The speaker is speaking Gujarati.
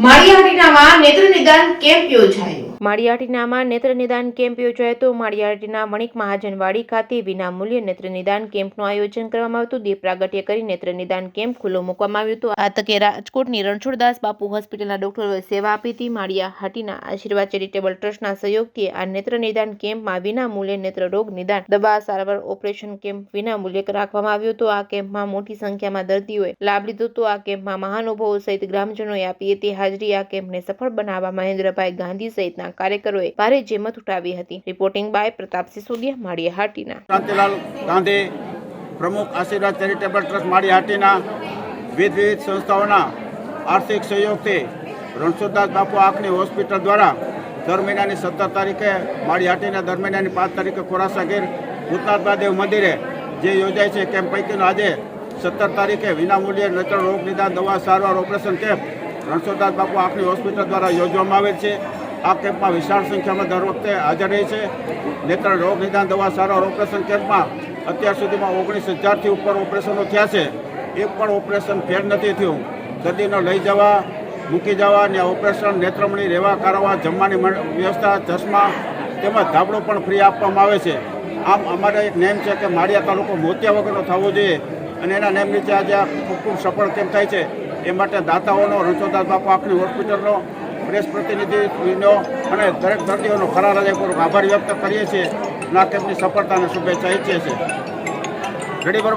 માળિયાહાટીનામાં નેત્ર નિદાન કેમ્પ યોજાયો. માળિયાહાટીનામાં નેત્ર નિદાન કેમ્પ યોજાયો હતો. માળિયાહાટીના મણિક મહાજનવાડી ખાતે વિનામૂલ્યે નેત્ર નિદાન કેમ્પનું આયોજન કરવામાં આવ્યું હતું. દીપ પ્રાગટ્ય કરી નેત્ર નિદાન કેમ્પ ખુલ્લો મૂકવામાં આવ્યો હતો. આ તકે રાજકોટની રણછોડદાસ બાપુ હોસ્પિટલના ડોક્ટરોએ સેવા આપી હતી. માળિયાહાટીના આશીર્વાદ ચેરિટેબલ ટ્રસ્ટના સહયોગથી આ નેત્ર નિદાન કેમ્પમાં વિનામૂલ્યે નેત્ર રોગ નિદાન, દવા, સારવાર, ઓપરેશન કેમ્પ વિનામૂલ્યે રાખવામાં આવ્યો હતો. આ કેમ્પમાં મોટી સંખ્યામાં દર્દીઓએ લાભ લીધો હતો. આ કેમ્પમાં મહાનુભાવો સહિત ગ્રામજનોએ આપી હતી હાજરી. આ કેમ્પને સફળ બનાવવા મહેન્દ્રભાઈ ગાંધી સહિતના કાર્યકરોએ ભારે જહેમત ઉઠાવી હતી. Reporting by Pratap Sisodia, Maliyahatina. ક્રાંતિલાલ ગાંધી, પ્રમુખ આશીર્વાદ ચેરિટેબલ ટ્રસ્ટ માળિયાહાટીના વિવિધ સંસ્થાઓના આર્થિક સહયોગથી રણછોડદાસ બાપુ આંખની હોસ્પિટલ દ્વારા દર મહિનાની 17 તારીખે માળિયાહાટીના, દર મહિનાની 5 તારીખે ખોરાસાગીર ભૂતનાથ મહાદેવ મંદિરે જે યોજાય છે કેમ્પ પૈકીનો આજે 17 તારીખે વિનામૂલ્યે નેત્ર રોગ નિદાન, દવા, સારવાર, ઓપરેશન કેમ્પ રણછોડદાસ બાપુ આંખની હોસ્પિટલ દ્વારા યોજવામાં આવેલ છે. આ કેમ્પમાં વિશાળ સંખ્યામાં દર વખતે હાજર રહે છે. નેત્ર રોગ નિદાન, દવા, સારવાર, ઓપરેશન કેમ્પમાં અત્યાર સુધીમાં 19,000થી ઉપર ઓપરેશનો થયા છે. એક પણ ઓપરેશન ફેલ નથી થયું. દર્દીનો લઈ જવા, મૂકી જવા અને ઓપરેશન, નેત્રમણી, રહેવા કરવા, જમવાની વ્યવસ્થા, ચશ્મા તેમજ ધાબળો પણ ફ્રી આપવામાં આવે છે. આમ અમારે એક નેમ છે કે માળિયા તાલુકો મોતિયા વગરનો થવો જોઈએ અને એના નેમ નીચે આજે આ ખૂબ સફળ કેમ્પ થાય છે. એ માટે દાતાઓનો, રણછોડદાસ બાપુ આંખની હોસ્પિટલનો, પ્રેસ પ્રતિનિધિનો અને દરેક દર્દીઓનો ખરા હૃદયપૂર્વક આભાર વ્યક્ત કરીએ છીએ. આ કેમ્પની સફળતાને શુભેચ્છા ઈચ્છીએ છીએ. રેડી બરોબર.